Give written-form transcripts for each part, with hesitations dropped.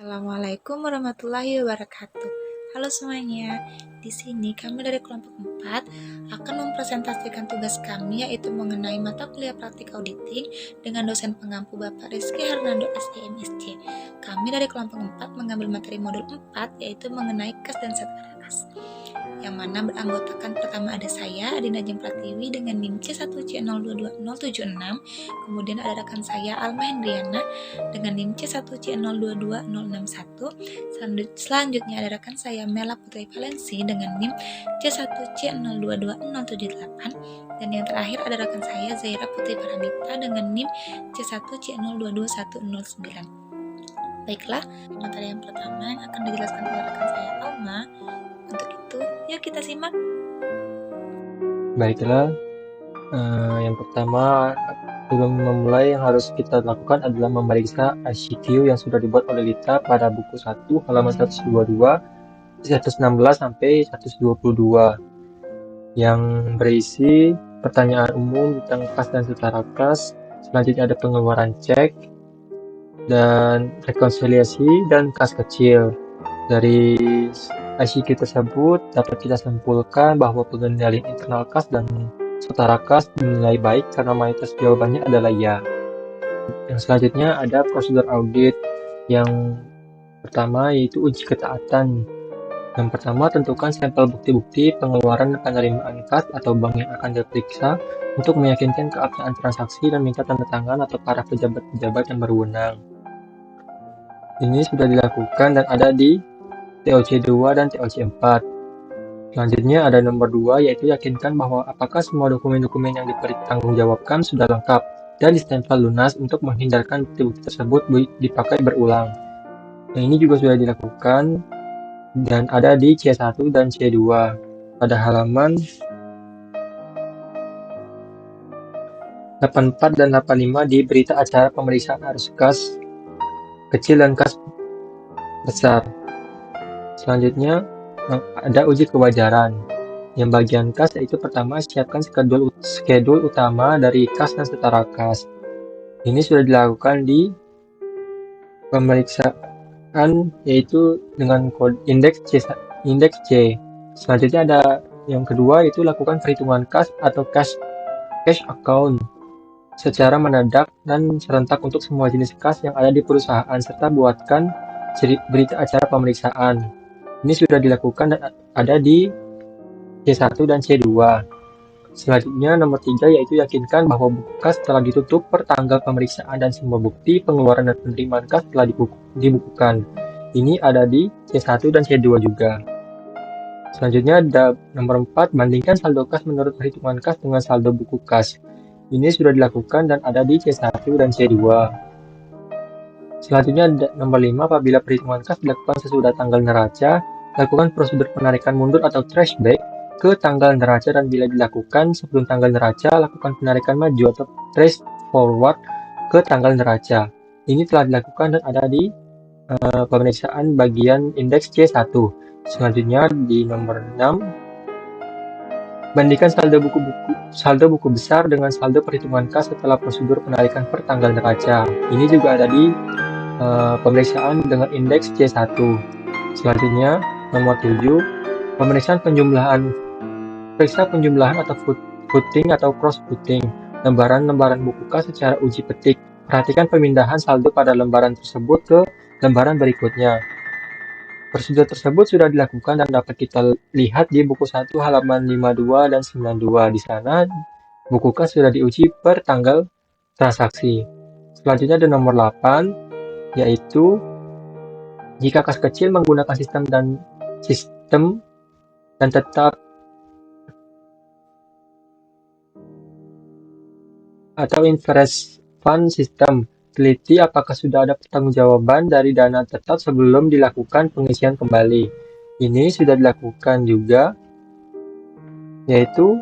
Assalamualaikum warahmatullahi wabarakatuh. Halo semuanya. Di sini kami dari kelompok 4 akan mempresentasikan tugas kami yaitu mengenai mata kuliah praktik auditing dengan dosen pengampu Bapak Rizky Hernando SEMSC. Kami dari kelompok 4 mengambil materi modul 4 yaitu mengenai kas dan setara kas. Yang mana beranggotakan pertama ada saya, Adina Jem Pratiwi dengan NIM C1C022076, kemudian ada rekan saya Alma Hendriana dengan NIM C1C022061, selanjutnya ada rekan saya Mela Putri Valensi dengan NIM C1C022078, dan yang terakhir ada rekan saya Zaira Putri Paramita dengan NIM C1C022109. Baiklah, materi yang pertama yang akan dijelaskan oleh rekan saya Alma. Untuk itu, yuk kita simak. Baiklah, yang pertama sebelum memulai yang harus kita lakukan adalah memeriksa ICQ yang sudah dibuat oleh Lita pada buku 1 halaman 122, 116 sampai 122 yang berisi pertanyaan umum tentang kas dan setara kas. Selanjutnya ada pengeluaran cek dan rekonsiliasi dan kas kecil. Dari ICQ tersebut dapat kita simpulkan bahwa pengendalian internal kas dan setara kas dinilai baik karena mayoritas jawabannya adalah ya. Yang selanjutnya ada prosedur audit. Yang pertama yaitu uji ketaatan. Yang pertama, tentukan sampel bukti-bukti pengeluaran dan penerimaan kas atau bank yang akan diperiksa untuk meyakinkan keabsahan transaksi dan minta tanda tangan atau para pejabat-pejabat yang berwenang. Ini sudah dilakukan dan ada di TOC 2 dan TOC 4. Selanjutnya ada nomor 2 yaitu yakinkan bahwa apakah semua dokumen-dokumen yang dipertanggungjawabkan sudah lengkap dan distempel lunas untuk menghindarkan bukti-bukti tersebut dipakai berulang. Yang ini juga sudah dilakukan dan ada di C1 dan C2 pada halaman 84 dan 85 di berita acara pemeriksaan arus kas kecil dan kas besar. Selanjutnya ada uji kewajaran. Yang bagian kas yaitu pertama siapkan skedul utama dari kas dan setara kas. Ini sudah dilakukan di pemeriksaan yaitu dengan kode indeks C. Selanjutnya ada yang kedua yaitu lakukan perhitungan kas atau cash account secara mendadak dan serentak untuk semua jenis kas yang ada di perusahaan serta buatkan berita acara pemeriksaan. Ini sudah dilakukan dan ada di C1 dan C2. Selanjutnya nomor 3 yaitu yakinkan bahwa buku kas telah ditutup per tanggal pemeriksaan dan semua bukti pengeluaran dan penerimaan kas telah dibukukan. Ini ada di C1 dan C2 juga. Selanjutnya ada nomor 4, bandingkan saldo kas menurut perhitungan kas dengan saldo buku kas. Ini sudah dilakukan dan ada di C1 dan C2. Selanjutnya nomor 5, apabila perhitungan kas dilakukan sesudah tanggal neraca, lakukan prosedur penarikan mundur atau trashback ke tanggal neraca, dan bila dilakukan sebelum tanggal neraca, lakukan penarikan maju atau trace forward ke tanggal neraca. Ini telah dilakukan dan ada di pemeriksaan bagian indeks C1. Selanjutnya di nomor 6, bandingkan saldo buku besar dengan saldo perhitungan kas setelah prosedur penarikan per tanggal neraca. Ini juga ada di pemeriksaan dengan indeks C1. Selanjutnya nomor 7, pemeriksaan periksa penjumlahan atau footing atau cross footing lembaran-lembaran buku kas secara uji petik. Perhatikan pemindahan saldo pada lembaran tersebut ke lembaran berikutnya. Prosedur tersebut sudah dilakukan dan dapat kita lihat di buku 1 halaman 52 dan 92. Di sana buku kas sudah diuji per tanggal transaksi. Selanjutnya ada nomor 8 yaitu jika kas kecil menggunakan sistem dan tetap atau inverse fund system, teliti apakah sudah ada pertanggungjawaban dari dana tetap sebelum dilakukan pengisian kembali. Ini sudah dilakukan juga, yaitu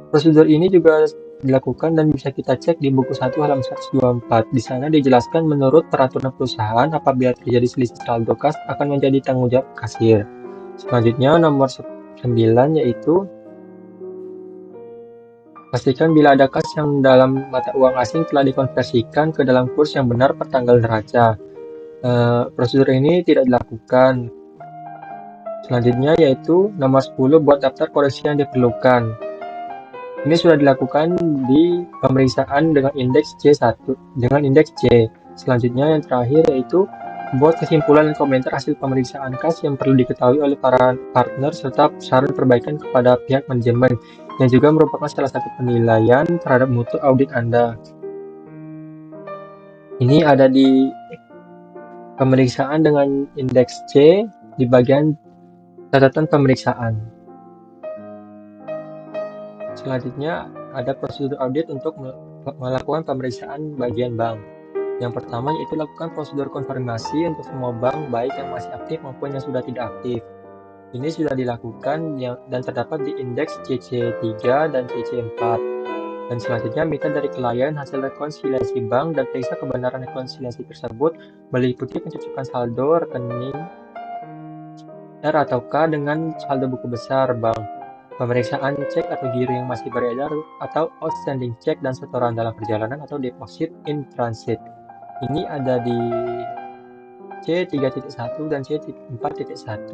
prosedur ini juga dilakukan dan bisa kita cek di buku 1 halaman 124. Di sana dijelaskan menurut peraturan perusahaan apabila terjadi selisih saldo kas akan menjadi tanggung jawab kasir. Selanjutnya nomor 9 yaitu Pastikan bila ada kas yang dalam mata uang asing telah dikonversikan ke dalam kurs yang benar per tanggal neraca. Prosedur ini tidak dilakukan. Selanjutnya yaitu nomor 10 buat daftar koreksi yang diperlukan. Ini sudah dilakukan di pemeriksaan dengan indeks C1, dengan indeks C. Selanjutnya yang terakhir yaitu buat kesimpulan dan komentar hasil pemeriksaan kas yang perlu diketahui oleh para partner serta saran perbaikan kepada pihak manajemen yang juga merupakan salah satu penilaian terhadap mutu audit Anda. Ini ada di pemeriksaan dengan indeks C di bagian catatan pemeriksaan. Selanjutnya ada prosedur audit untuk melakukan pemeriksaan bagian bank. Yang pertama yaitu lakukan prosedur konfirmasi untuk semua bank baik yang masih aktif maupun yang sudah tidak aktif. Ini sudah dilakukan dan terdapat di indeks CC3 dan CC4. Dan selanjutnya minta dari klien hasil rekonsiliasi bank dan periksa kebenaran rekonsiliasi tersebut meliputi pencocokan saldo rekening R atau K dengan saldo buku besar bank, pemeriksaan cek atau giro yang masih beredar atau outstanding cek dan setoran dalam perjalanan atau deposit in transit. Ini ada di C3.1 dan C4.1.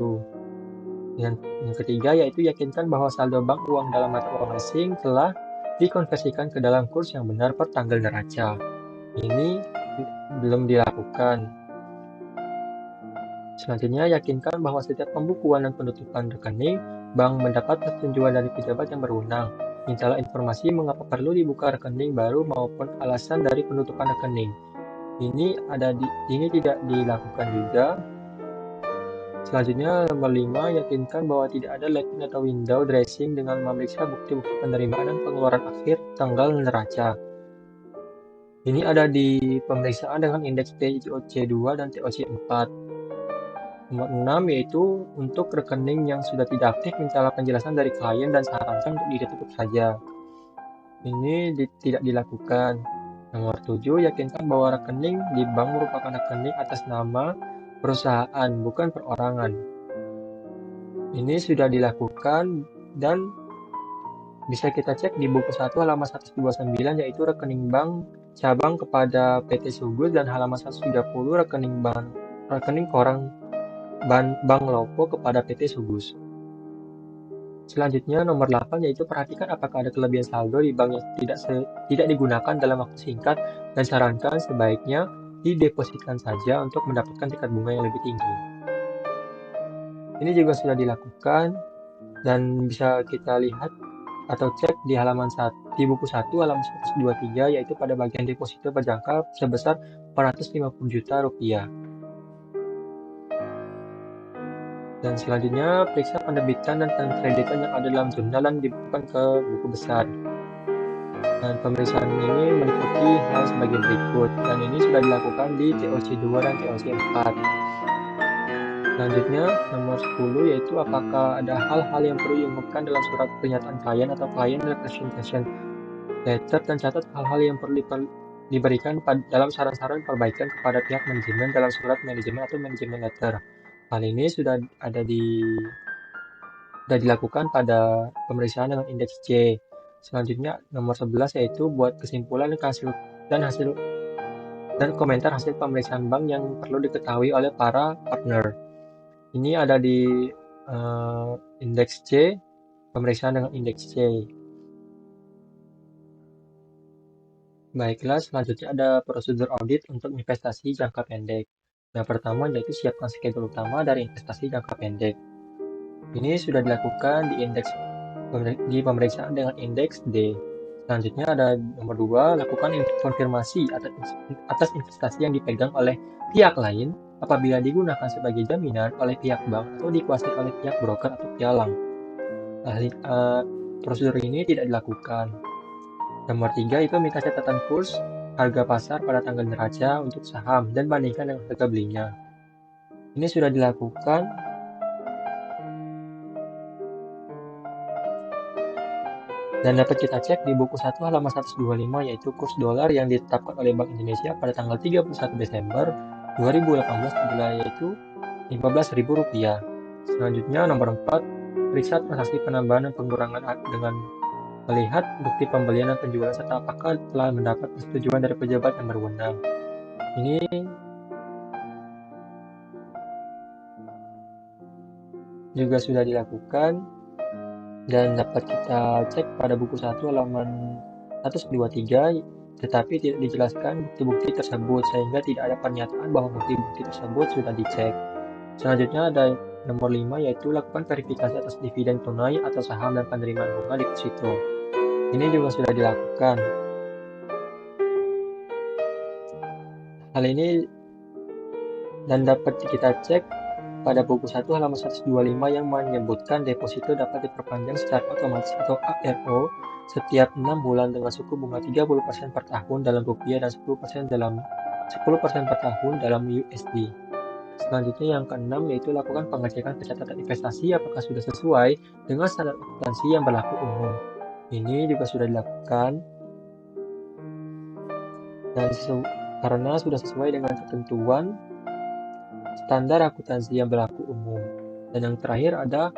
Yang ketiga yaitu yakinkan bahwa saldo bank uang dalam mata uang asing telah dikonversikan ke dalam kurs yang benar per tanggal neraca. Ini belum dilakukan. Selanjutnya, yakinkan bahwa setiap pembukuan dan penutupan rekening bank mendapat persetujuan dari pejabat yang berwenang. Mintalah informasi mengapa perlu dibuka rekening baru maupun alasan dari penutupan rekening. Ini tidak dilakukan juga. Selanjutnya, nomor 5, yakinkan bahwa tidak ada lapping atau window dressing dengan memeriksa bukti-bukti penerimaan dan pengeluaran akhir tanggal neraca. Ini ada di pemeriksaan dengan indeks TOC2 dan TOC4. Nomor 6 yaitu untuk rekening yang sudah tidak aktif mintalah penjelasan dari klien dan sarankan untuk ditutup saja. Ini tidak dilakukan. Nomor 7, yakinkan bahwa rekening di bank merupakan rekening atas nama perusahaan, bukan perorangan. Ini sudah dilakukan dan bisa kita cek di buku 1 halaman 129 yaitu rekening bank cabang kepada PT Sugus dan halaman 130 rekening koran Bank Lopo kepada PT Sugus. Selanjutnya nomor 8 yaitu perhatikan apakah ada kelebihan saldo di bank yang tidak digunakan dalam waktu singkat dan sarankan sebaiknya didepositkan saja untuk mendapatkan tingkat bunga yang lebih tinggi. Ini juga sudah dilakukan dan bisa kita lihat atau cek di buku 1 halaman 123 yaitu pada bagian deposito berjangka sebesar 450 juta rupiah. Dan selanjutnya periksa penerbitan dan penkreditan yang ada dalam jurnal dan dibukukan ke buku besar. Dan pemeriksaan ini meliputi hal sebagai berikut, dan ini sudah dilakukan di TOC2 dan TOC4. Selanjutnya, nomor 10 yaitu apakah ada hal-hal yang perlu diungkapkan dalam surat pernyataan klien atau client representation letter, dan catat hal-hal yang perlu diberikan dalam saran-saran perbaikan kepada pihak manajemen dalam surat manajemen atau manajemen letter. Hal ini sudah dilakukan pada pemeriksaan dengan indeks C. Selanjutnya nomor 11 yaitu buat kesimpulan dan komentar hasil pemeriksaan bank yang perlu diketahui oleh para partner. Ini ada di indeks C, pemeriksaan dengan indeks C. Baiklah, selanjutnya ada prosedur audit untuk investasi jangka pendek. Yang pertama yaitu siapkan schedule utama dari investasi jangka pendek. Ini sudah dilakukan di pemeriksaan dengan indeks D. Selanjutnya ada nomor 2, lakukan konfirmasi atas investasi yang dipegang oleh pihak lain apabila digunakan sebagai jaminan oleh pihak bank atau dikuasai oleh pihak broker atau pialang. Prosedur ini tidak dilakukan. Nomor 3 itu minta catatan kurs harga pasar pada tanggal neraca untuk saham dan bandingkan dengan harga belinya. Ini sudah dilakukan dan dapat kita cek di buku 1 halaman 125 yaitu kurs dolar yang ditetapkan oleh Bank Indonesia pada tanggal 31 Desember 2018 adalah yaitu Rp15.000. Selanjutnya nomor 4, periksa transaksi penambahan dan pengurangan dengan melihat bukti pembelian dan penjualan serta apakah telah mendapat persetujuan dari pejabat yang berwenang. Ini juga sudah dilakukan dan dapat kita cek pada buku 1 halaman 123, tetapi tidak dijelaskan bukti-bukti tersebut sehingga tidak ada pernyataan bahwa bukti-bukti tersebut sudah dicek. Selanjutnya ada nomor 5, yaitu lakukan verifikasi atas dividen tunai atau saham dan penerimaan bunga deposito. Ini juga sudah dilakukan. Hal ini dan dapat kita cek pada buku 1 halaman 125 yang menyebutkan deposito dapat diperpanjang secara otomatis atau ARO setiap 6 bulan dengan suku bunga 30% per tahun dalam rupiah dan 10% per tahun dalam USD. Selanjutnya yang keenam, yaitu lakukan pengecekan pencatatan investasi apakah sudah sesuai dengan standar akuntansi yang berlaku umum. Ini juga sudah dilakukan dan karena sudah sesuai dengan ketentuan standar akuntansi yang berlaku umum. Dan yang terakhir ada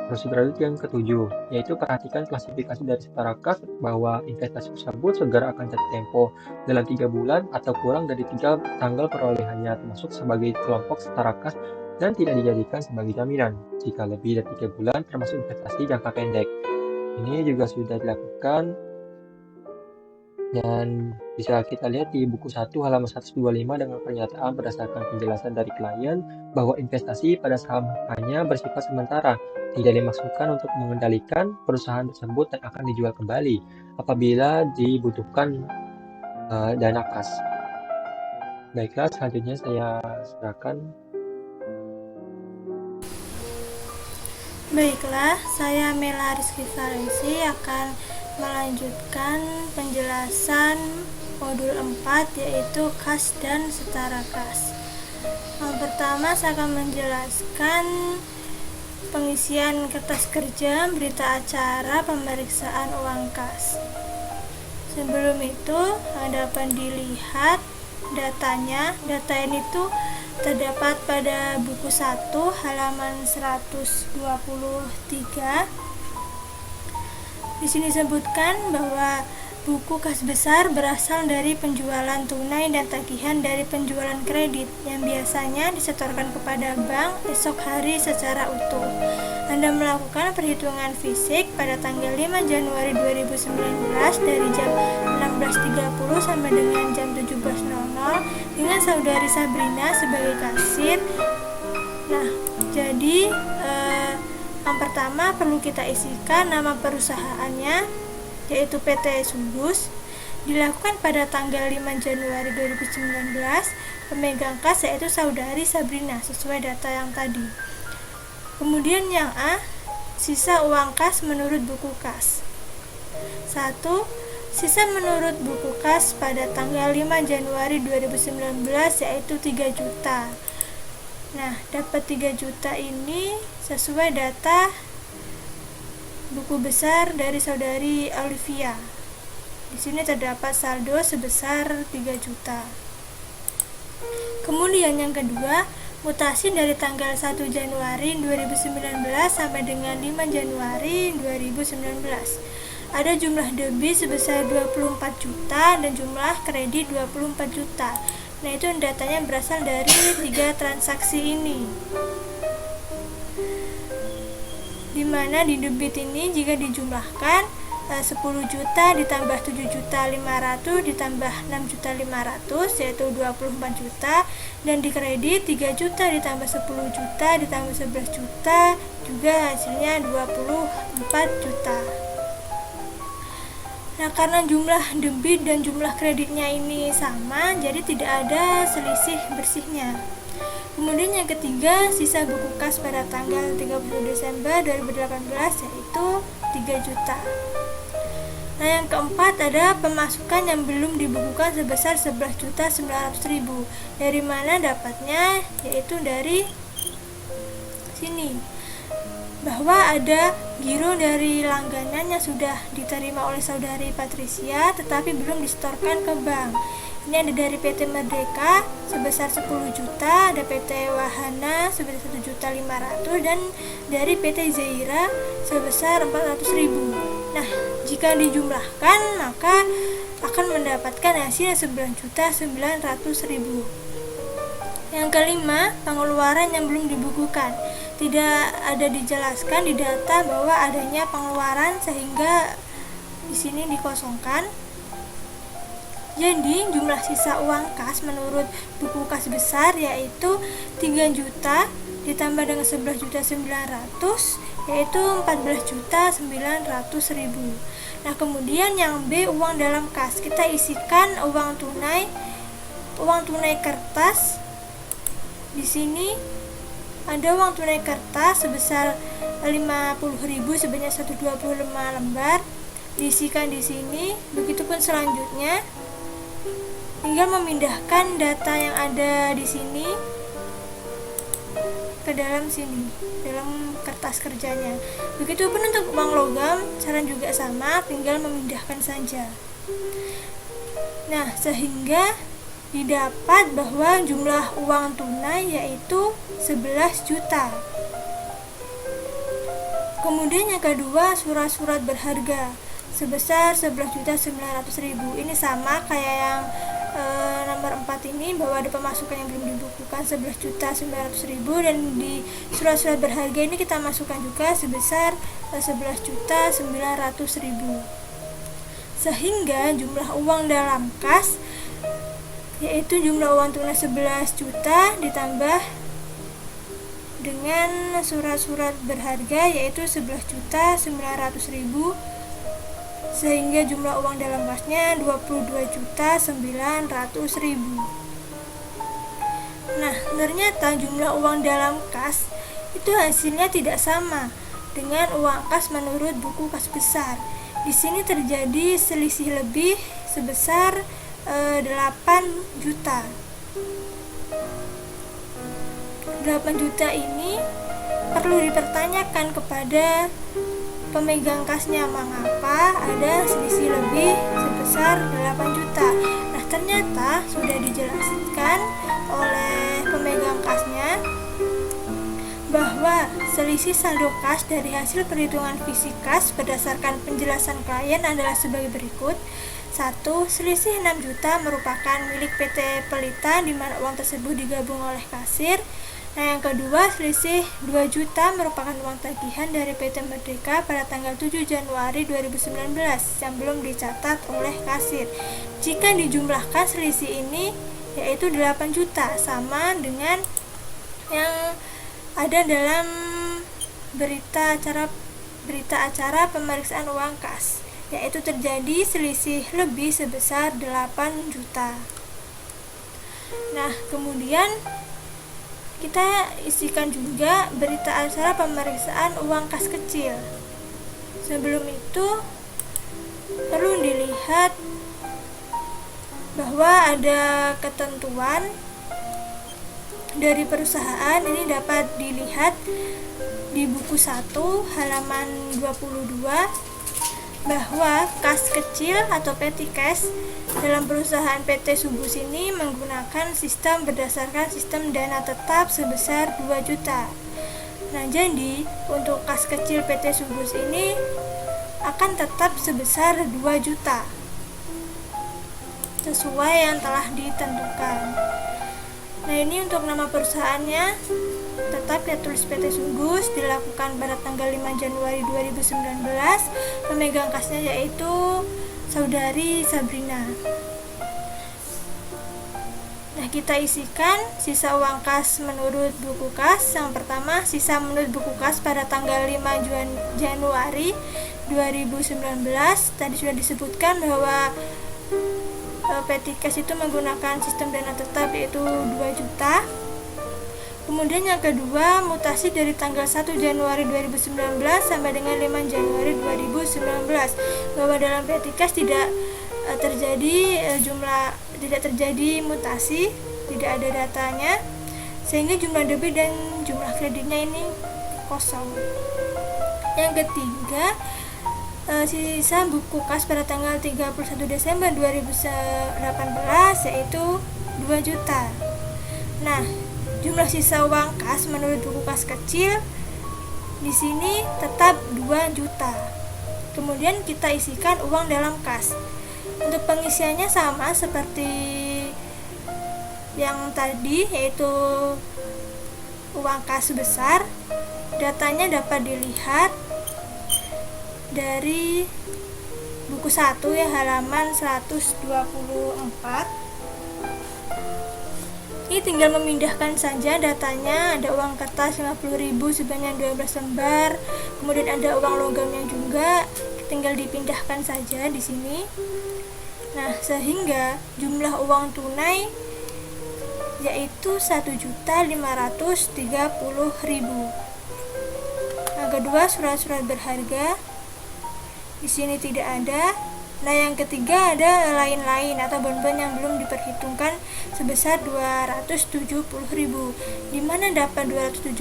prosedur yang ketujuh, yaitu perhatikan klasifikasi dari setara kas bahwa investasi tersebut segera akan jatuh tempo dalam 3 bulan atau kurang dari 3 tanggal perolehannya, termasuk sebagai kelompok setara kas dan tidak dijadikan sebagai jaminan jika lebih dari 3 bulan, termasuk investasi jangka pendek. Ini juga sudah dilakukan dan bisa kita lihat di buku 1 halaman 125 dengan pernyataan berdasarkan penjelasan dari klien bahwa investasi pada saham hanya bersifat sementara, tidak dimaksudkan untuk mengendalikan perusahaan tersebut dan akan dijual kembali apabila dibutuhkan dana kas. Baiklah, selanjutnya saya serahkan. Baiklah, saya Mela Rizky Valensi akan melanjutkan penjelasan modul 4, yaitu kas dan setara kas. Yang pertama, saya akan menjelaskan pengisian kertas kerja, berita acara, pemeriksaan uang kas. Sebelum itu, dapat dilihat datanya. Data ini tuh terdapat pada buku 1 halaman 123. Di sini disebutkan bahwa buku kas besar berasal dari penjualan tunai dan tagihan dari penjualan kredit yang biasanya disetorkan kepada bank esok hari secara utuh. Anda melakukan perhitungan fisik pada tanggal 5 Januari 2019 dari jam 16.30 sampai dengan jam 17.00 dengan saudari Sabrina sebagai kasir. Nah, jadi yang pertama perlu kita isikan nama perusahaannya, yaitu PT Subus. Dilakukan pada tanggal 5 Januari 2019. Pemegang kas yaitu saudari Sabrina sesuai data yang tadi. Kemudian yang A, sisa uang kas menurut buku kas. 1. Sisa menurut buku kas pada tanggal 5 Januari 2019 yaitu 3 juta. Nah, dapat 3 juta ini sesuai data buku besar dari saudari Olivia. Di sini terdapat saldo sebesar 3 juta. Kemudian yang kedua, mutasi dari tanggal 1 Januari 2019 sampai dengan 5 Januari 2019. Ada jumlah debit sebesar 24 juta dan jumlah kredit 24 juta. Nah, itu datanya berasal dari 3 transaksi ini. Dimana di debit ini jika dijumlahkan 10 juta ditambah 7.500.000 ditambah 6.500.000 yaitu 24 juta, dan di kredit 3 juta ditambah 10 juta ditambah 11 juta juga hasilnya 24 juta. Nah, karena jumlah debit dan jumlah kreditnya ini sama, jadi tidak ada selisih bersihnya. Kemudian yang ketiga, sisa buku kas pada tanggal 30 Desember 2018 yaitu 3 juta. Nah, yang keempat ada pemasukan yang belum dibukukan sebesar 11.900.000. Dari mana dapatnya? Yaitu dari sini. Bahwa ada giro dari langganan yang sudah diterima oleh saudari Patricia tetapi belum disetorkan ke bank. Ini ada dari PT Merdeka sebesar 10 juta, ada PT Wahana sebesar 1.500.000 dan dari PT Zaira sebesar 400.000. Nah, jika dijumlahkan maka akan mendapatkan hasil 11.900.000. Yang kelima, pengeluaran yang belum dibukukan. Tidak ada dijelaskan di data bahwa adanya pengeluaran sehingga di sini dikosongkan. Jadi jumlah sisa uang kas menurut buku kas besar yaitu 3 juta ditambah dengan 11.900.000 yaitu 14.900.000. Nah, kemudian yang B, uang dalam kas. Kita isikan uang tunai kertas. Di sini ada uang tunai kertas sebesar 50.000 sebanyak 125 lembar. Diisikan di sini. Begitupun selanjutnya. Tinggal memindahkan data yang ada di sini ke dalam sini, dalam kertas kerjanya. Begitupun untuk uang logam, cara juga sama, tinggal memindahkan saja. Nah, sehingga didapat bahwa jumlah uang tunai yaitu 11 juta. Kemudian yang kedua, surat-surat berharga sebesar 11.900.000. Ini sama kayak yang nomor 4 ini, bahwa ada pemasukan yang belum dibukukan 11.900.000 dan di surat-surat berharga ini kita masukkan juga sebesar 11.900.000. Sehingga jumlah uang dalam kas yaitu jumlah uang tunai 11 juta ditambah dengan surat-surat berharga yaitu 11.900.000 sehingga jumlah uang dalam kasnya 22.900.000. Nah, ternyata jumlah uang dalam kas itu hasilnya tidak sama dengan uang kas menurut buku kas besar. Di sini terjadi selisih lebih sebesar 8 juta. 8 juta ini perlu dipertanyakan kepada pemegang kasnya mengapa ada selisih lebih sebesar 8 juta. Nah, ternyata sudah dijelaskan oleh pemegang kasnya bahwa selisih saldo kas dari hasil perhitungan fisik kas berdasarkan penjelasan klien adalah sebagai berikut. 1. Selisih 6 juta merupakan milik PT Pelita di mana uang tersebut digabung oleh kasir. Nah, yang kedua, selisih 2 juta merupakan uang tagihan dari PT Merdeka pada tanggal 7 Januari 2019 yang belum dicatat oleh kasir. Jika dijumlahkan selisih ini yaitu 8 juta, sama dengan yang ada dalam berita acara pemeriksaan uang kas, yaitu terjadi selisih lebih sebesar 8 juta. Nah, kemudian kita isikan juga berita acara pemeriksaan uang kas kecil. Sebelum itu perlu dilihat bahwa ada ketentuan dari perusahaan. Ini dapat dilihat di buku 1 halaman 22 bahwa kas kecil atau petty cash dalam perusahaan PT Subus ini menggunakan sistem berdasarkan sistem dana tetap sebesar 2 juta. Nah, jadi untuk kas kecil PT Subus ini akan tetap sebesar 2 juta sesuai yang telah ditentukan. Nah, ini untuk nama perusahaannya tetap ya tulis PT Subus, dilakukan pada tanggal 5 Januari 2019. Pemegang kasnya yaitu Saudari Sabrina. Nah, kita isikan sisa uang kas menurut buku kas. Yang pertama, sisa menurut buku kas pada tanggal 5 Januari 2019. Tadi sudah disebutkan bahwa petty cash itu menggunakan sistem dana tetap yaitu 2 juta. Kemudian yang kedua, mutasi dari tanggal 1 Januari 2019 sampai dengan 5 Januari 2019, bahwa dalam petty cash tidak terjadi mutasi, tidak ada datanya, sehingga jumlah debit dan jumlah kreditnya ini kosong. Yang ketiga, sisa buku kas pada tanggal 31 Desember 2018 yaitu 2 juta. Nah, jumlah sisa uang kas menurut buku kas kecil di sini tetap 2 juta. Kemudian kita isikan uang dalam kas. Untuk pengisiannya sama seperti yang tadi, yaitu uang kas besar. Datanya dapat dilihat dari buku 1 ya, halaman 124. Ini tinggal memindahkan saja datanya. Ada uang kertas 50.000 sebanyak 12 lembar. Kemudian ada uang logamnya juga, tinggal dipindahkan saja di sini. Nah, sehingga jumlah uang tunai yaitu 1.530.000. Yang kedua, surat-surat berharga. Di sini tidak ada. Nah, yang ketiga ada lain-lain atau bon-bon yang belum diperhitungkan sebesar 270.000. Di mana dapat 270.000?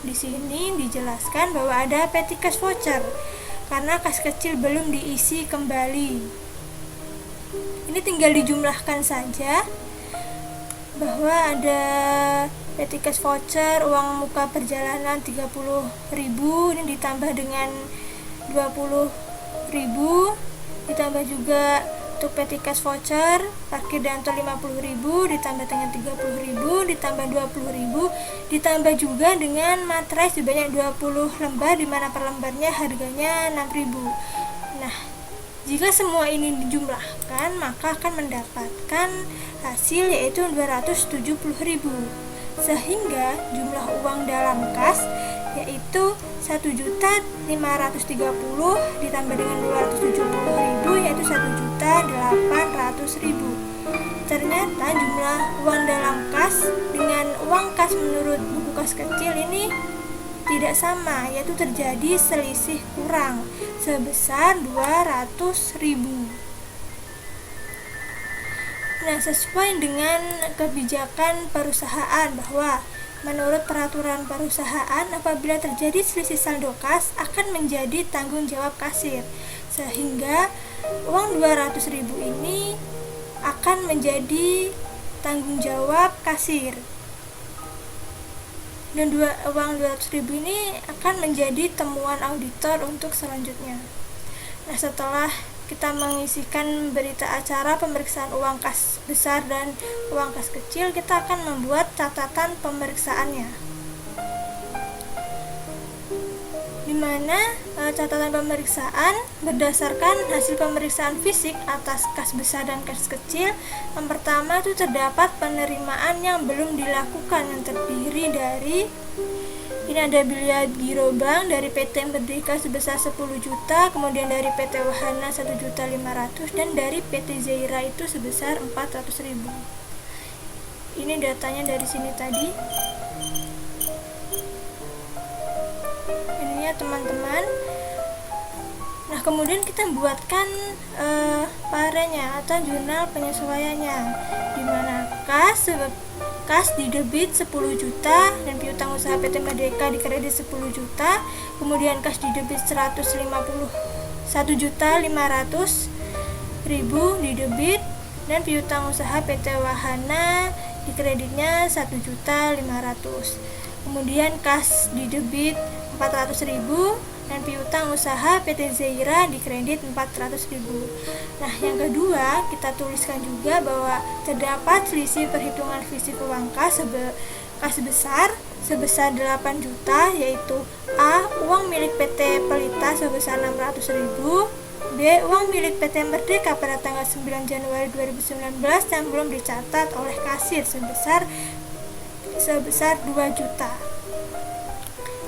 Di sini dijelaskan bahwa ada petty cash voucher karena kas kecil belum diisi kembali. Ini tinggal dijumlahkan saja bahwa ada petty cash voucher, uang muka perjalanan 30.000, ini ditambah dengan 20.000, ditambah juga untuk petty cash voucher, parkir dan tol 50.000, ditambah dengan 30.000, ditambah 20.000, ditambah juga dengan materai sebanyak 20 lembar, di mana per lembarnya harganya 6.000. Nah, jika semua ini dijumlahkan, maka akan mendapatkan hasil yaitu 270.000. Sehingga jumlah uang dalam kas yaitu 1.530.000 ditambah dengan 270.000 yaitu 1.800.000. Ternyata jumlah uang dalam kas dengan uang kas menurut buku kas kecil ini tidak sama, yaitu terjadi selisih kurang sebesar 200.000. Nah, sesuai dengan kebijakan perusahaan bahwa menurut peraturan perusahaan, apabila terjadi selisih saldo kas akan menjadi tanggung jawab kasir, sehingga uang 200.000 ini akan menjadi tanggung jawab kasir, dan uang 200.000 ini akan menjadi temuan auditor untuk selanjutnya. Nah, setelah kita mengisikan berita acara pemeriksaan uang kas besar dan uang kas kecil, kita akan membuat catatan pemeriksaannya, di mana catatan pemeriksaan berdasarkan hasil pemeriksaan fisik atas kas besar dan kas kecil. Yang pertama itu terdapat penerimaan yang belum dilakukan, yang terdiri dari ini ada biaya giro bank dari PT Merdeka sebesar 10 juta, kemudian dari PT Wahana 1.500.000 dan dari PT Zaira itu sebesar 400.000. Ini datanya dari sini tadi. Ini ya teman-teman. Nah, kemudian kita buatkan parenya atau jurnal penyesuaiannya, di mana kas didebit 10 juta dan piutang usaha PT Merdeka dikredit 10 juta, kemudian kas didebit 1.500.000 didebit dan piutang usaha PT Wahana dikreditnya 1.500.000. Kemudian kas didebit 400.000 dan piutang usaha PT Zaira dikredit 400.000. Nah, yang kedua kita tuliskan juga bahwa terdapat selisih perhitungan fisik uang kas besar sebesar 8 juta, yaitu A. Uang milik PT Pelita sebesar 600.000, B. Uang milik PT Merdeka pada tanggal 9 Januari 2019 yang belum dicatat oleh kasir sebesar 2 juta.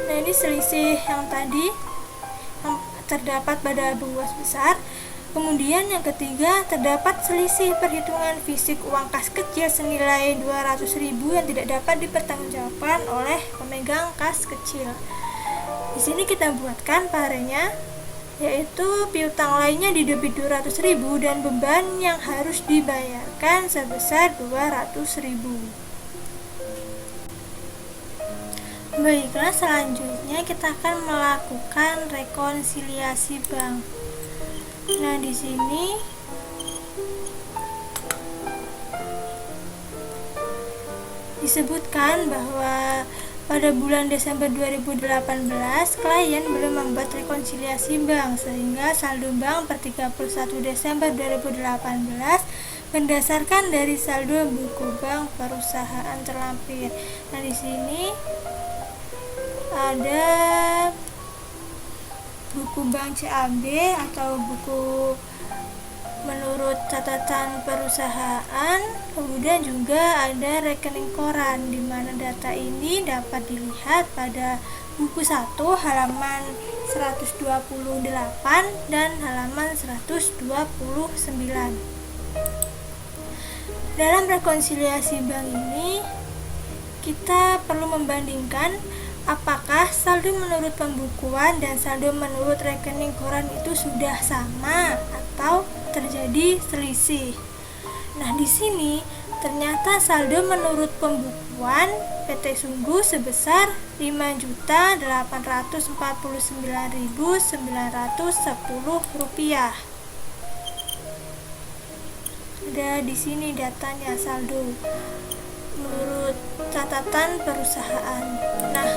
Nah, ini selisih yang tadi yang terdapat pada buku kas besar. Kemudian yang ketiga, terdapat selisih perhitungan fisik uang kas kecil senilai 200.000 yang tidak dapat dipertanggungjawabkan oleh pemegang kas kecil. Di sini kita buatkan parenya, yaitu piutang lainnya didebit 200.000 dan beban yang harus dibayarkan sebesar 200.000. Baiklah, selanjutnya kita akan melakukan rekonsiliasi bank. Nah, di sini disebutkan bahwa pada bulan Desember 2018 klien belum membuat rekonsiliasi bank, sehingga saldo bank per 31 Desember 2018 berdasarkan dari saldo buku bank perusahaan terlampir. Nah, di sini ada buku bank CAB atau buku menurut catatan perusahaan, kemudian juga ada rekening koran, di mana data ini dapat dilihat pada buku 1 halaman 128 dan halaman 129. Dalam rekonsiliasi bank ini kita perlu membandingkan apakah saldo menurut pembukuan dan saldo menurut rekening koran itu sudah sama atau terjadi selisih. Nah, di sini ternyata saldo menurut pembukuan PT Sungguh sebesar Rp5.849.910. Ada di sini datanya saldo menurut catatan perusahaan. Nah,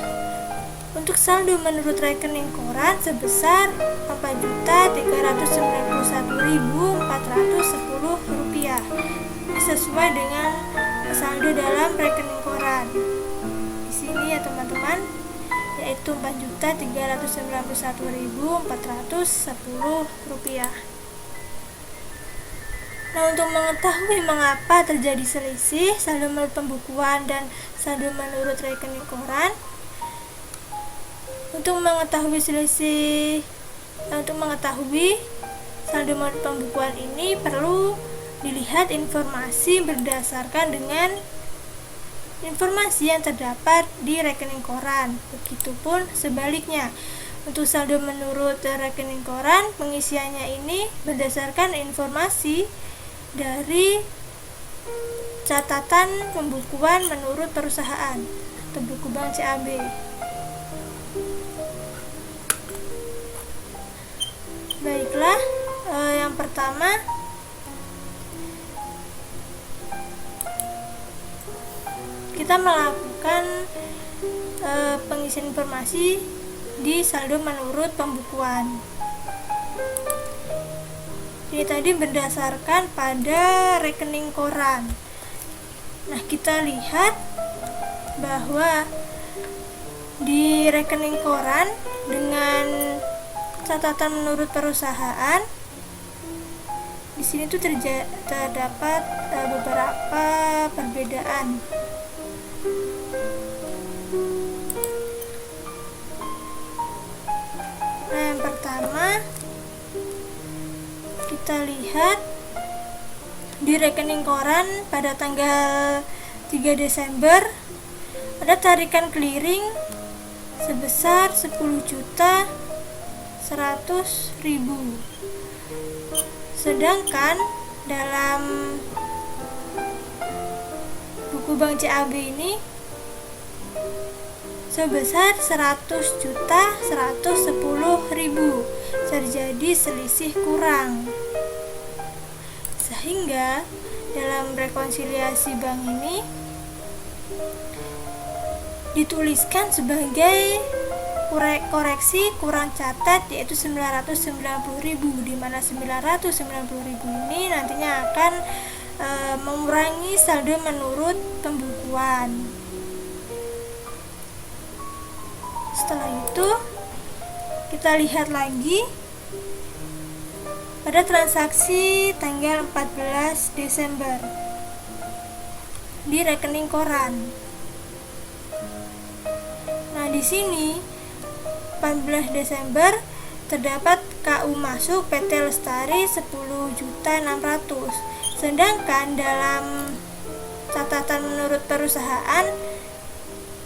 untuk saldo menurut rekening koran sebesar Rp4.991.410. Ini sesuai dengan saldo dalam rekening koran. Di sini ya teman-teman, yaitu Rp4.991.410. Nah, untuk mengetahui mengapa terjadi selisih saldo menurut pembukuan dan saldo menurut rekening koran, untuk mengetahui saldo menurut pembukuan ini perlu dilihat informasi berdasarkan dengan informasi yang terdapat di rekening koran. Begitupun sebaliknya. Untuk saldo menurut rekening koran, pengisiannya ini berdasarkan informasi dari catatan pembukuan menurut perusahaan atau buku bank CAB. Baiklah, yang pertama kita melakukan pengisian informasi di saldo menurut pembukuan. Ini tadi berdasarkan pada rekening koran. Nah, kita lihat bahwa di rekening koran dengan catatan menurut perusahaan, di sini tuh terdapat beberapa perbedaan. Nah, yang pertama kita lihat di rekening koran pada tanggal 3 Desember ada tarikan clearing sebesar 10.100.000. Sedangkan dalam buku bank CAB ini sebesar 100.110.000, terjadi selisih kurang. Sehingga dalam rekonsiliasi bank ini dituliskan sebagai koreksi kurang catat, yaitu 990.000, di mana 990.000 ini nantinya akan mengurangi saldo menurut pembukuan. Setelah itu kita lihat lagi pada transaksi tanggal 14 Desember di rekening koran. Nah, di sini 14 Desember terdapat KU masuk PT Lestari 10.600.000. Sedangkan dalam catatan menurut perusahaan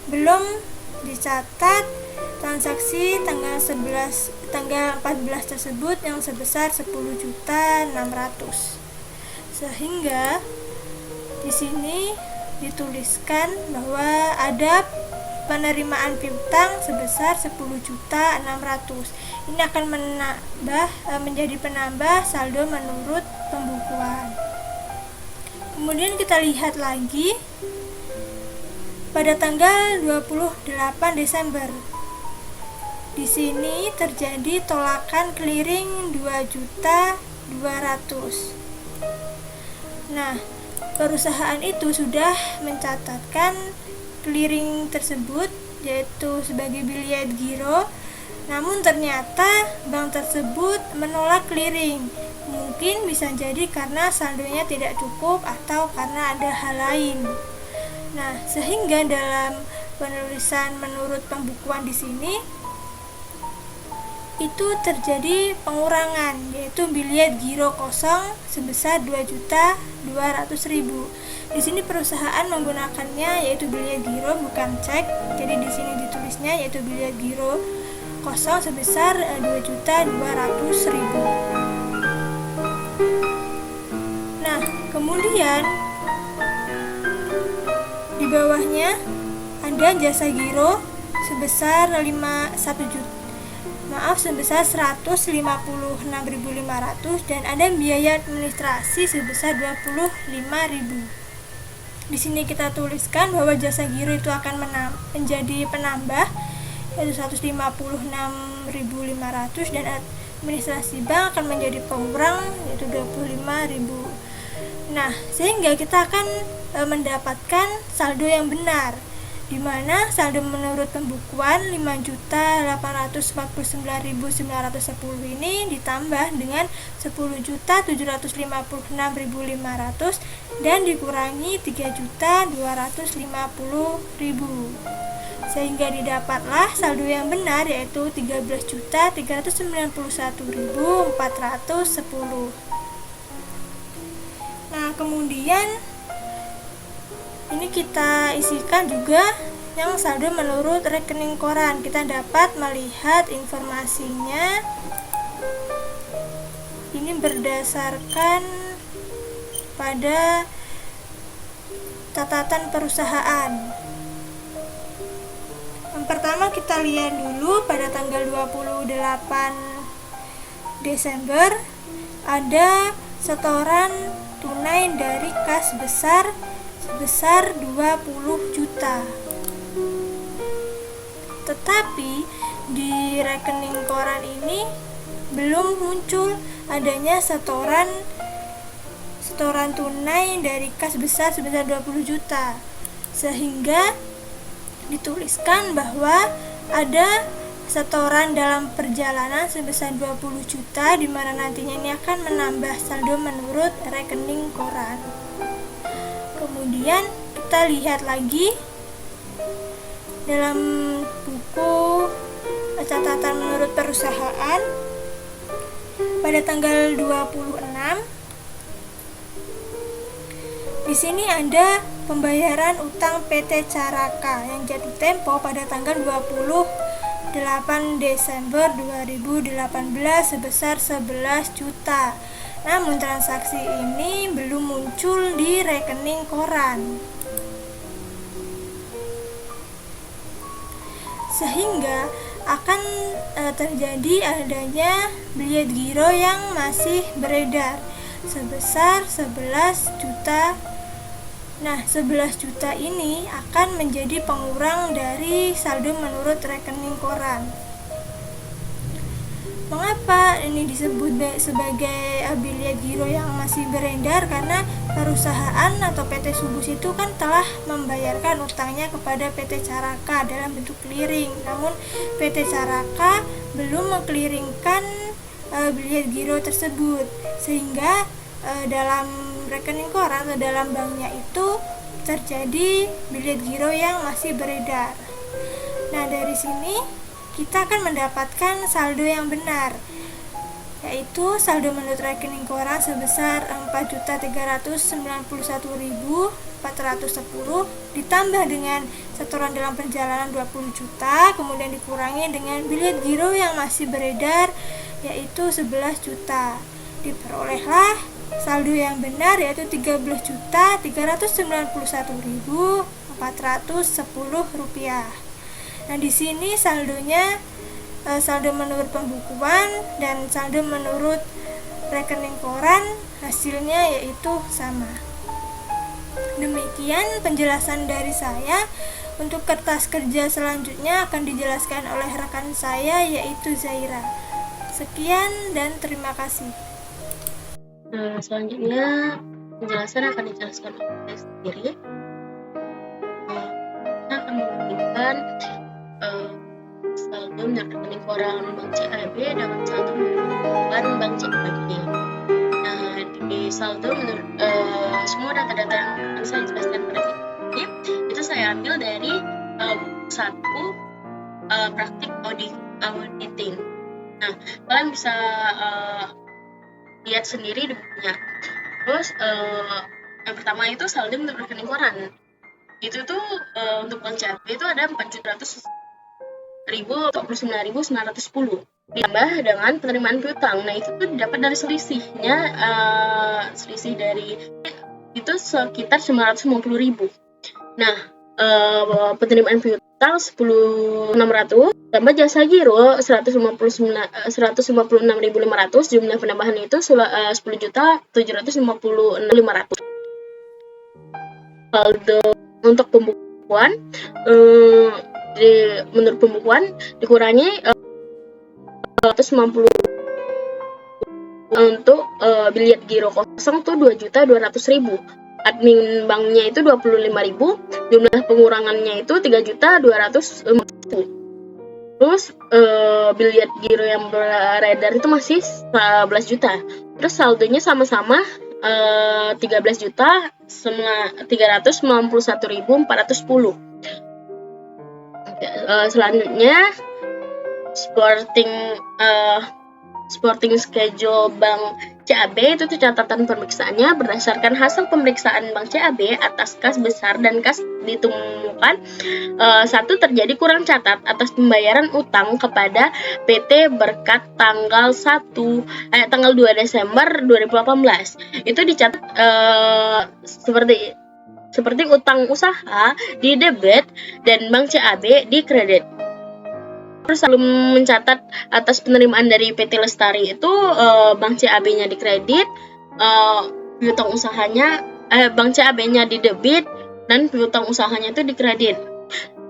belum dicatat transaksi tanggal 14 tersebut yang sebesar 10.600.000. Sehingga di sini dituliskan bahwa ada penerimaan piutang sebesar 10.600.000. Ini akan menjadi penambah saldo menurut pembukuan. Kemudian kita lihat lagi pada tanggal 28 Desember. Di sini terjadi tolakan clearing 2.200.000. Nah, perusahaan itu sudah mencatatkan clearing tersebut yaitu sebagai biliet giro, namun ternyata bank tersebut menolak clearing. Mungkin bisa jadi karena saldonya tidak cukup atau karena ada hal lain. Nah, sehingga dalam penulisan menurut pembukuan di sini itu terjadi pengurangan, yaitu biliet giro kosong sebesar 2.200.000. Di sini perusahaan menggunakannya yaitu biliet giro bukan cek. Jadi di sini ditulisnya yaitu biliet giro kosong sebesar 2.200.000. Nah, kemudian di bawahnya ada jasa giro sebesar 156.500 dan ada biaya administrasi sebesar 25.000. Di sini kita tuliskan bahwa jasa giro itu akan menjadi penambah yaitu 156.500 dan administrasi bank akan menjadi pengurang yaitu 25.000. Nah, sehingga kita akan mendapatkan saldo yang benar, di mana saldo menurut pembukuan 5.849.910 ini ditambah dengan 10.756.500 dan dikurangi 3.250.000, sehingga didapatlah saldo yang benar yaitu 13.391.410. Nah, kemudian ini kita isikan juga yang saldo menurut rekening koran. Kita dapat melihat informasinya. Ini berdasarkan pada catatan perusahaan. Yang pertama kita lihat dulu pada tanggal 28 Desember ada setoran tunai dari kas besar sebesar 20 juta. Tetapi di rekening koran ini belum muncul adanya setoran tunai dari kas besar sebesar 20 juta. Sehingga dituliskan bahwa ada setoran dalam perjalanan sebesar 20 juta di mana nantinya ini akan menambah saldo menurut rekening koran. Kemudian kita lihat lagi dalam buku catatan menurut perusahaan pada tanggal 26. Di sini ada pembayaran utang PT Caraka yang jatuh tempo pada tanggal 28 Desember 2018 sebesar 11 juta. Namun transaksi ini belum muncul di rekening koran. Sehingga akan terjadi adanya biliet giro yang masih beredar sebesar 11 juta. Nah, 11 juta ini akan menjadi pengurang dari saldo menurut rekening koran. Mengapa ini disebut sebagai biliet giro yang masih beredar? Karena perusahaan atau PT Subus itu kan telah membayarkan utangnya kepada PT Caraka dalam bentuk clearing. Namun PT Caraka belum mengclearingkan biliet giro tersebut, sehingga dalam rekening koran atau dalam banknya itu terjadi biliet giro yang masih beredar. Nah, dari sini kita akan mendapatkan saldo yang benar, yaitu saldo menurut rekening koran sebesar 4.391.410 ditambah dengan setoran dalam perjalanan 20 juta, kemudian dikurangi dengan biliet giro yang masih beredar yaitu 11 juta. Diperolehlah saldo yang benar yaitu 13.391.410 rupiah. Nah, di sini saldonya saldo menurut pembukuan dan saldo menurut rekening koran hasilnya yaitu sama. Demikian penjelasan dari saya. Untuk kertas kerja selanjutnya akan dijelaskan oleh rekan saya yaitu Zaira. Sekian dan terima kasih. Selanjutnya penjelasan akan dijelaskan oleh saya sendiri. Kita akan membandingkan saldo menurut rekening koran Bank CAB dengan saldo menurut pembukuan Bank CAB. Nah, di saldo menurut semua data-data yang akan saya jelaskan pada video ini itu saya ambil dari satu praktik auditing. Nah, kalian bisa lihat sendiri di bukunya. Terus yang pertama itu saldo menurut rekening koran. Itu tuh untuk Bank CAB itu ada 4.149.910 ditambah dengan penerimaan piutang. Nah, itu tuh didapat dari selisihnya, selisih dari itu sekitar 950.000. Nah, penerimaan piutang 10.600 tambah jasa giro 156.500, jumlah penambahan itu 10.756.500. Saldo untuk pembukuan menurut pembukuan dikurangi 190 untuk biliet giro kosong tuh 2.200.000. Admin banknya itu 25.000, jumlah pengurangannya itu 3.250.000. Terus biliet giro yang beredar itu masih 11 juta. Terus saldonya sama-sama 13 juta 391.410. Selanjutnya sporting schedule Bank CAB itu tuh catatan pemeriksaannya berdasarkan hasil pemeriksaan Bank CAB atas kas besar dan kas ditemukan satu terjadi kurang catat atas pembayaran utang kepada PT Berkat tanggal 2 Desember 2018. Itu dicatat seperti utang usaha di debit dan Bank CAB di kredit. Terus sebelum mencatat atas penerimaan dari PT Lestari itu Bank CAB-nya di kredit, piutang usahanya Bank CAB-nya di debit dan piutang usahanya itu di kredit.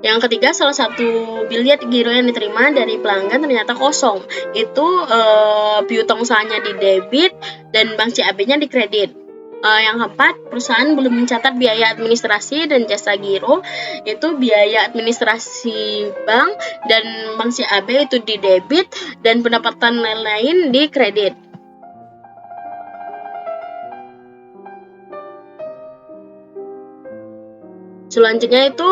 Yang ketiga, salah satu biliet giro yang diterima dari pelanggan ternyata kosong. Itu piutang usahanya di debit dan Bank CAB-nya di kredit. Yang keempat, perusahaan belum mencatat biaya administrasi dan jasa giro. Itu biaya administrasi bank dan Bank CAB itu di debit dan pendapatan lain-lain di kredit. Selanjutnya itu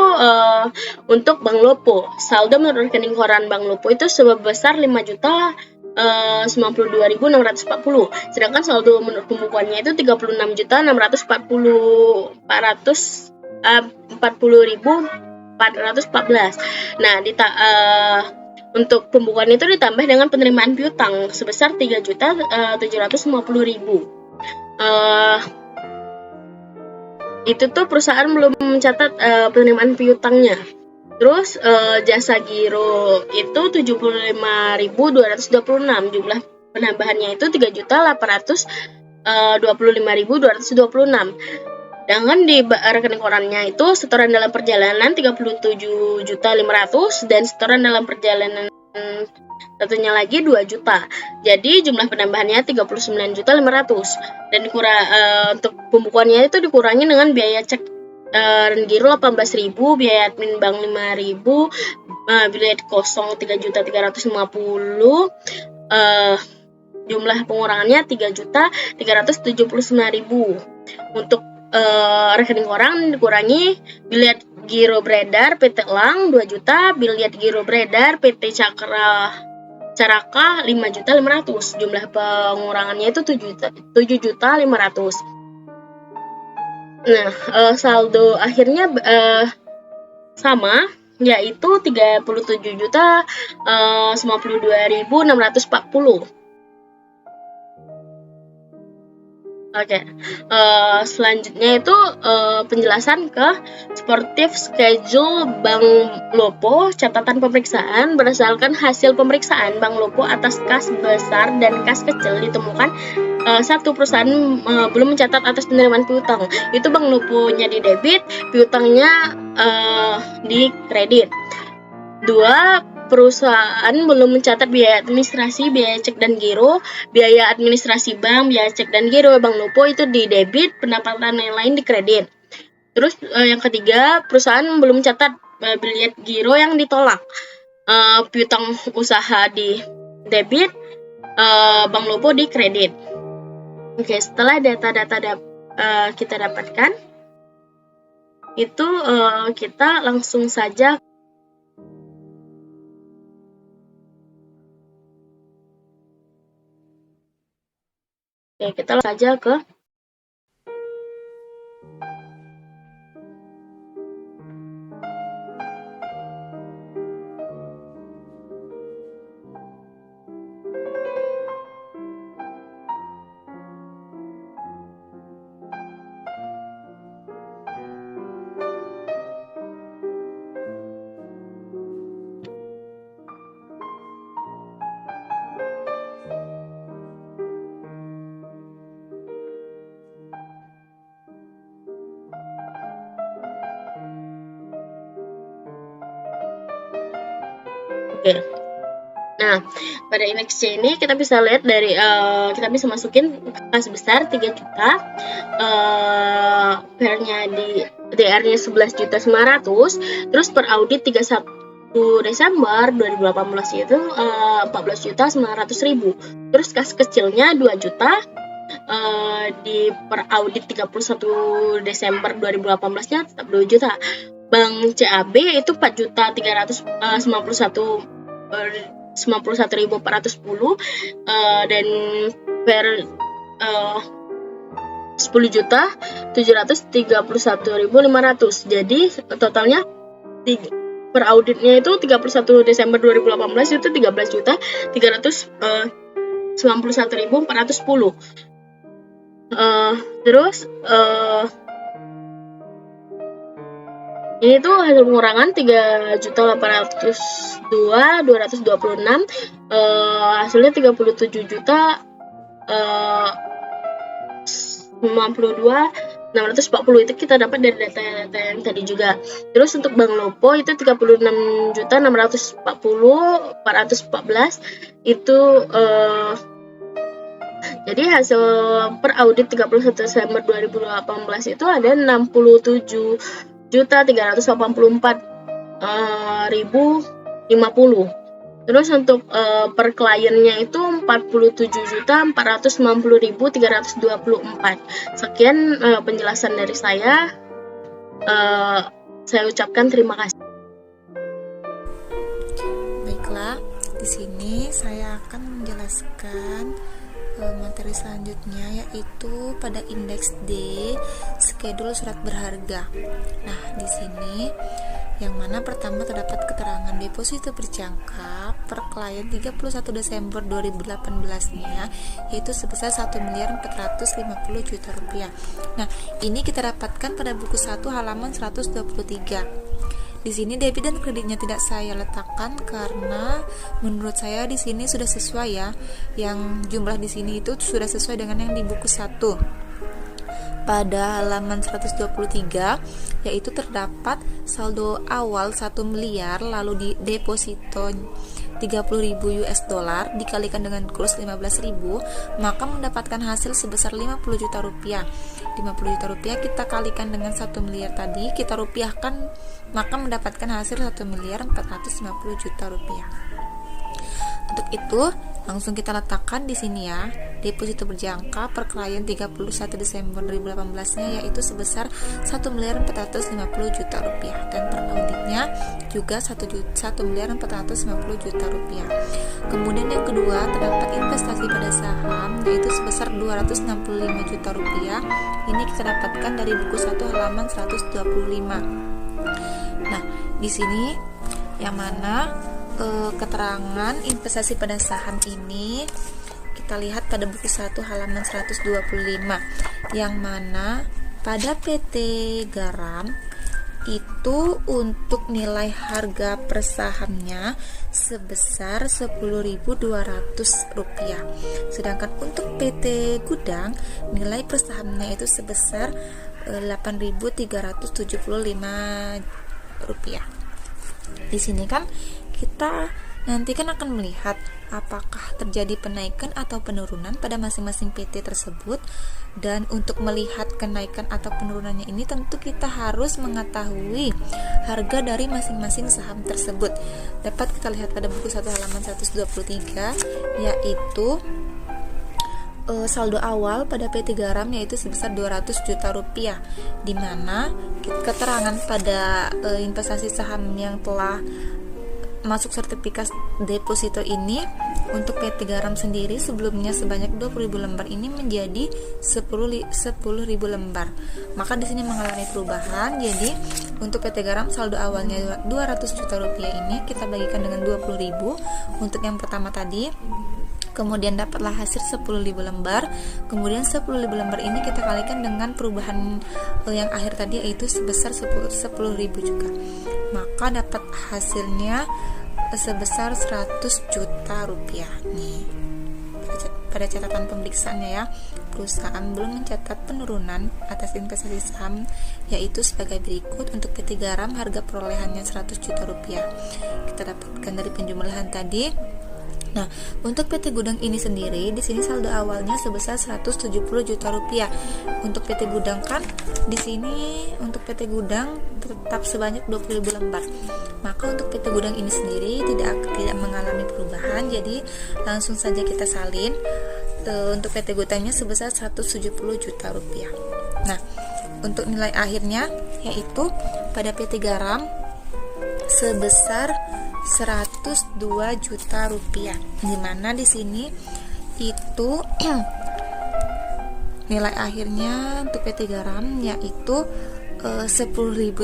untuk Bank Lopo. Saldo menurut rekening koran Bank Lopo itu sebesar 5.092.640. Sedangkan saldo menurut pembukuannya itu 36.640.414. Nah, untuk pembukuan itu ditambah dengan penerimaan piutang sebesar 3.750.000. Itu tuh perusahaan belum mencatat penerimaan piutangnya. Terus jasa giro itu 75.226, jumlah penambahannya itu 3.825.226. Sedangkan di rekening korannya itu setoran dalam perjalanan 37.500 dan setoran dalam perjalanan satunya lagi 2 juta. Jadi jumlah penambahannya 39.500 dan untuk pembukuannya itu dikurangi dengan biaya cek giro 18.000, biaya admin bank 5.000, biliet kosong 3.350.000, jumlah pengurangannya 3.379.000. Untuk rekening koran dikurangi biliet giro beredar PT Elang 2 juta, biliet giro beredar PT Caraka 5.500.000. Jumlah pengurangannya itu 7.500.000. Nah, saldo akhirnya sama, yaitu 37.092.640. Oke, selanjutnya itu penjelasan ke sportif schedule Bank Lopo, catatan pemeriksaan berdasarkan hasil pemeriksaan Bank Lopo atas kas besar dan kas kecil ditemukan satu perusahaan belum mencatat atas penerimaan piutang. Itu Bank Lopo-nya di debit, piutangnya di kredit. 2. Perusahaan belum mencatat biaya administrasi, biaya cek dan giro, biaya administrasi bank, biaya cek dan giro Bank Lopo itu di debit, pendapatan yang lain di kredit. Terus yang ketiga, perusahaan belum mencatat bilet giro yang ditolak, piutang usaha di debit, Bank Lopo di kredit. Oke, setelah data-data kita dapatkan, itu kita langsung saja ke Oke. Nah, pada indeks C ini kita bisa lihat dari kita bisa masukin kas besar 3 juta, PR-nya di DR-nya 11.900.000, terus per audit 31 Desember 2018 itu 14.900.000. Terus kas kecilnya 2 juta, di per audit 31 Desember 2018-nya tetap 2 juta. Bank CAB itu 4.391.410, dan per 10.731.500. Jadi totalnya per auditnya itu 31 Desember 2018 itu 13.391.410. Terus ini tuh hasil pengurangan 3.802.226, hasilnya 37.052.610. Itu kita dapat dari data-data yang tadi juga. Terus untuk Bank Lopo itu 36.640.414 itu jadi hasil per audit 31 Desember 2018 itu ada 67.384.050. Terus untuk per kliennya itu 47.490.324. Sekian penjelasan dari saya. Saya ucapkan terima kasih. Baiklah, di sini saya akan menjelaskan materi selanjutnya, yaitu pada indeks D, skedul surat berharga. Nah, di sini yang mana pertama terdapat keterangan deposito berjangka per klien 31 Desember 2018-nya, yaitu sebesar 1.450 juta rupiah. Nah, ini kita dapatkan pada buku 1 halaman 123. Di sini debit dan kreditnya tidak saya letakkan karena menurut saya di sini sudah sesuai ya. Yang jumlah di sini itu sudah sesuai dengan yang di buku 1. Pada halaman 123 yaitu terdapat saldo awal 1 miliar, lalu di deposito 30.000 US dollar dikalikan dengan kurs 15.000, maka mendapatkan hasil sebesar 50 juta rupiah. 50 juta rupiah kita kalikan dengan 1 miliar tadi, kita rupiahkan, maka mendapatkan hasil 1.450 juta rupiah. Untuk itu langsung kita letakkan di sini ya, deposito berjangka per klien 31 Desember 2018-nya yaitu sebesar 1.450 juta rupiah, dan per auditnya juga 1.450 juta rupiah. Kemudian yang kedua terdapat investasi pada saham yaitu sebesar 265 juta rupiah. Ini kita dapatkan dari buku 1 halaman 125. Nah, di sini yang mana keterangan investasi pada saham ini kita lihat pada buku 1 halaman 125, yang mana pada PT Garam itu untuk nilai harga per sahamnya sebesar Rp10.200, sedangkan untuk PT Gudang nilai per sahamnya itu sebesar Rp8.375. Di sini kan kita nanti kan akan melihat apakah terjadi penaikan atau penurunan pada masing-masing PT tersebut. Dan untuk melihat kenaikan atau penurunannya ini tentu kita harus mengetahui harga dari masing-masing saham tersebut. Dapat kita lihat pada buku 1 halaman 123, yaitu saldo awal pada PT Garam yaitu sebesar Rp200 juta, di mana keterangan pada investasi saham yang telah masuk sertifikat deposito ini untuk PT Garam sendiri sebelumnya sebanyak 20.000 lembar ini menjadi 10.000 lembar. Maka di sini mengalami perubahan. Jadi untuk PT Garam saldo awalnya Rp200 juta ini kita bagikan dengan 20.000 untuk yang pertama tadi. Kemudian dapatlah hasil 10.000 lembar. Kemudian 10.000 lembar ini kita kalikan dengan perubahan yang akhir tadi yaitu sebesar 10.000 juga. Maka dapat hasilnya sebesar Rp100 juta nih. Pada catatan pemeriksaannya ya, perusahaan belum mencatat penurunan atas investasi saham, yaitu sebagai berikut. Untuk PT Garam harga perolehannya Rp100 juta. Kita dapatkan dari penjumlahan tadi. Nah, untuk PT Gudang ini sendiri, di sini saldo awalnya sebesar Rp170 juta. Untuk PT Gudang kan, di sini untuk PT Gudang tetap sebanyak 20.000 lembar. Maka untuk PT Gudang ini sendiri tidak mengalami perubahan, jadi langsung saja kita salin. Untuk PT Gudangnya sebesar Rp170 juta. Nah, untuk nilai akhirnya yaitu pada PT Garam sebesar Rp102 juta, di mana di sini itu nilai akhirnya untuk PT Garam yaitu 10.000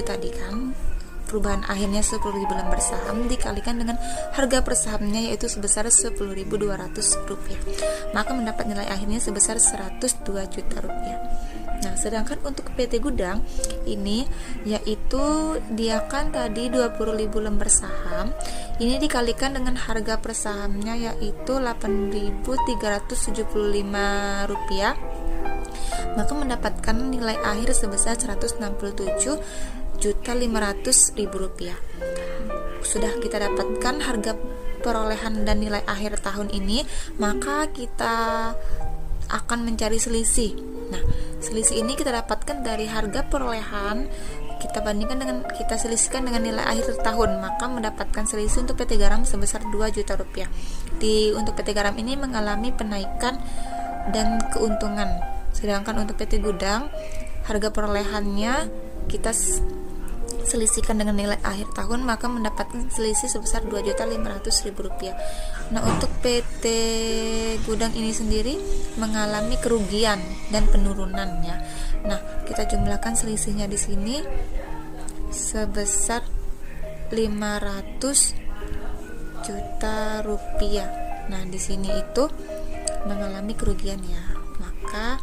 tadi kan, perubahan akhirnya 10.000 lembar saham dikalikan dengan harga per sahamnya yaitu sebesar Rp10.200, maka mendapat nilai akhirnya sebesar Rp102 juta. Nah, sedangkan untuk PT Gudang ini yaitu dia kan tadi 20.000 lembar saham, ini dikalikan dengan harga per sahamnya yaitu Rp8.375, maka mendapatkan nilai akhir sebesar Rp167.500.000. Sudah kita dapatkan harga perolehan dan nilai akhir tahun ini, maka kita akan mencari selisih. Nah, selisih ini kita dapatkan dari harga perolehan, kita bandingkan dengan, kita selisihkan dengan nilai akhir tahun, maka mendapatkan selisih untuk PT Garam sebesar Rp2 juta. Untuk PT Garam ini mengalami penaikan dan keuntungan. Sedangkan untuk PT Gudang harga perolehannya kita selisihkan dengan nilai akhir tahun, maka mendapatkan selisih sebesar Rp2.500.000. Nah, untuk PT Gudang ini sendiri mengalami kerugian dan penurunannya. Nah, kita jumlahkan selisihnya di sini sebesar Rp500 juta. Nah, di sini itu mengalami kerugian ya. Maka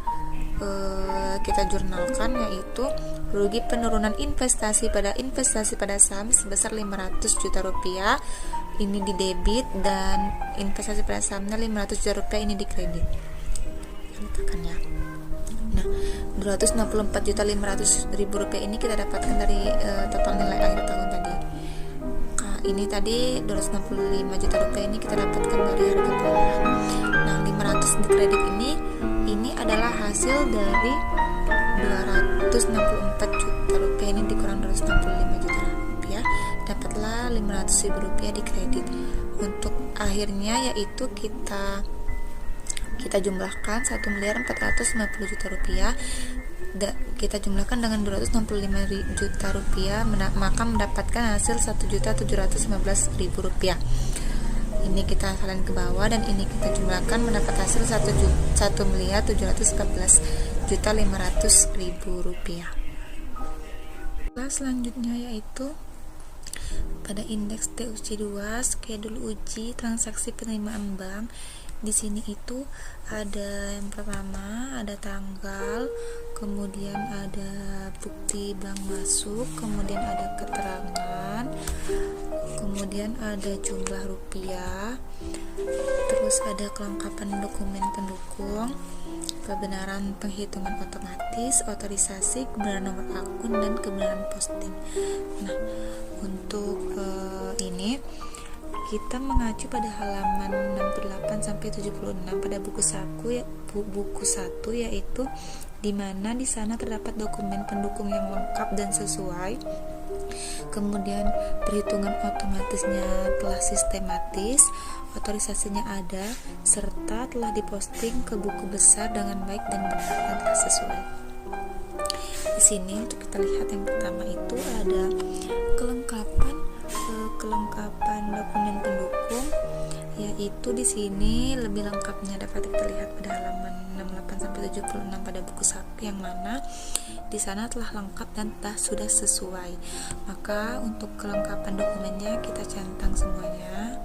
kita jurnalkan yaitu rugi penurunan investasi pada saham sebesar Rp500 juta, ini di debit, dan investasi pada sahamnya Rp500 juta ini di kredit. Letakkannya. Nah, Rp264.500.000 ini kita dapatkan dari total nilai akhir tahun tadi. Nah, ini tadi Rp265 juta ini kita dapatkan dari harga perolehan. Nah, 500 di kredit ini adalah hasil dari Rp264 juta, ini dikurang Rp265 juta, dapatlah Rp500.000 di kredit. Untuk akhirnya yaitu kita jumlahkan Rp1.450 juta, kita jumlahkan dengan Rp265 juta, maka mendapatkan hasil Rp1.715.000. Ini kita salin ke bawah dan ini kita jumlahkan mendapat hasil Rp1.711.500.000. Selanjutnya yaitu pada indeks TUC2 skedul uji transaksi penerimaan bank, Di sini itu ada yang pertama, ada tanggal, kemudian ada bukti bank masuk, kemudian ada keterangan, kemudian ada jumlah rupiah, terus ada kelengkapan dokumen pendukung, kebenaran penghitungan otomatis, otorisasi, kebenaran nomor akun, dan kebenaran posting. Nah, untuk ini kita mengacu pada halaman 68 sampai 76 pada buku 1 yaitu di mana di sana terdapat dokumen pendukung yang lengkap dan sesuai. Kemudian perhitungan otomatisnya telah sistematis, otorisasinya ada, serta telah diposting ke buku besar dengan baik dan benar dan telah sesuai. Di sini untuk kita lihat yang pertama itu ada kelengkapan dokumen pendukung, yaitu di sini lebih lengkapnya dapat kita lihat pada halaman 68 sampai 76 pada buku 1 yang mana di sana telah lengkap dan sudah sesuai. Maka untuk kelengkapan dokumennya kita centang semuanya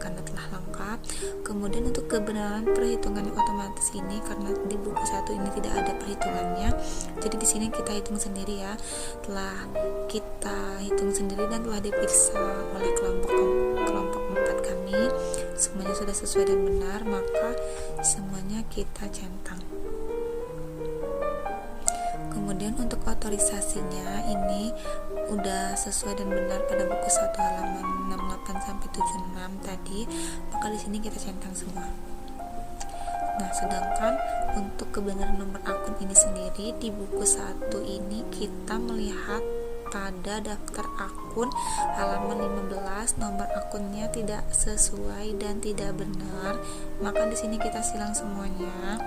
karena telah lengkap. Kemudian untuk kebenaran perhitungan otomatis ini karena di buku 1 ini tidak ada perhitungannya, jadi di sini kita hitung sendiri ya. Telah kita hitung sendiri dan telah diperiksa oleh kelompok 4 kami, semuanya sudah sesuai dan benar, maka semuanya kita centang. Kemudian untuk otorisasinya ini udah sesuai dan benar pada buku 1 halaman 68 sampai 76 tadi, maka di sini kita centang semua. Nah, sedangkan untuk kebenaran nomor akun ini sendiri di buku 1 ini kita melihat pada daftar akun halaman 15 nomor akunnya tidak sesuai dan tidak benar, maka di sini kita silang semuanya.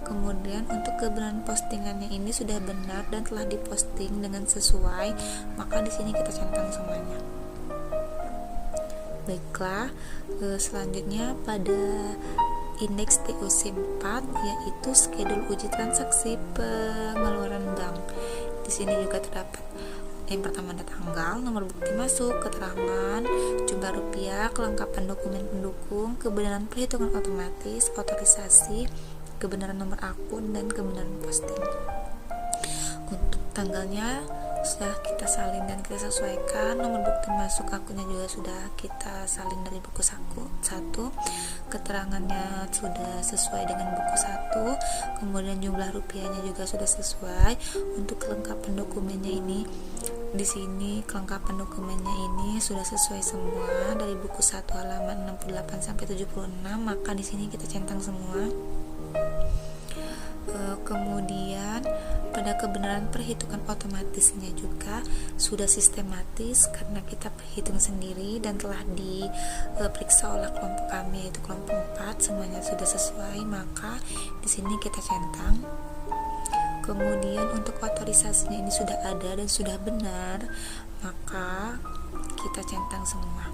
Kemudian untuk kebenaran postingannya ini sudah benar dan telah diposting dengan sesuai, maka di sini kita centang semuanya. Baiklah, selanjutnya pada indeks TOC 4 yaitu schedule uji transaksi pengeluaran bank. Di sini juga terdapat yang pertama ada tanggal, nomor bukti masuk, keterangan, jumlah rupiah, kelengkapan dokumen pendukung, kebenaran perhitungan otomatis, otorisasi, kebenaran nomor akun, dan kebenaran posting. Untuk tanggalnya sudah kita salin dan kita sesuaikan, nomor bukti masuk akunnya juga sudah kita salin dari buku 1, keterangannya sudah sesuai dengan buku 1, kemudian jumlah rupiahnya juga sudah sesuai. Untuk kelengkapan dokumennya ini di sini kelengkapan dokumennya ini sudah sesuai semua dari buku 1 halaman 68 sampai 76, maka di sini kita centang semua. Kemudian pada kebenaran perhitungan otomatisnya juga sudah sistematis karena kita perhitung sendiri dan telah diperiksa oleh kelompok kami yaitu kelompok 4, semuanya sudah sesuai, maka di sini kita centang. Kemudian untuk otorisasinya ini sudah ada dan sudah benar, maka kita centang semua.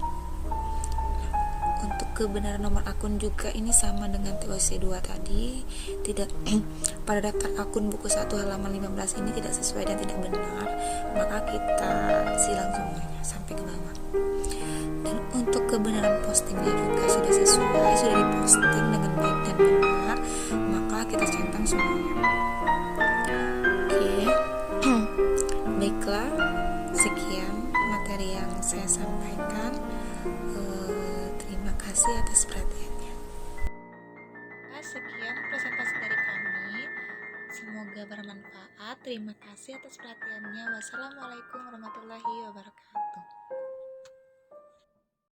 Untuk kebenaran nomor akun juga ini sama dengan TOC 2 tadi, tidak pada daftar akun buku 1 halaman 15 ini tidak sesuai dan tidak benar, maka kita silang semuanya sampai ke bawah. Dan untuk kebenaran postingnya juga sudah sesuai, sudah diposting dengan baik dan benar, maka kita centang semuanya. Baiklah, sekian materi yang saya sampaikan. Terima kasih atas perhatiannya. Sekian presentasi dari kami. Semoga bermanfaat. Terima kasih atas perhatiannya. Wassalamualaikum warahmatullahi wabarakatuh.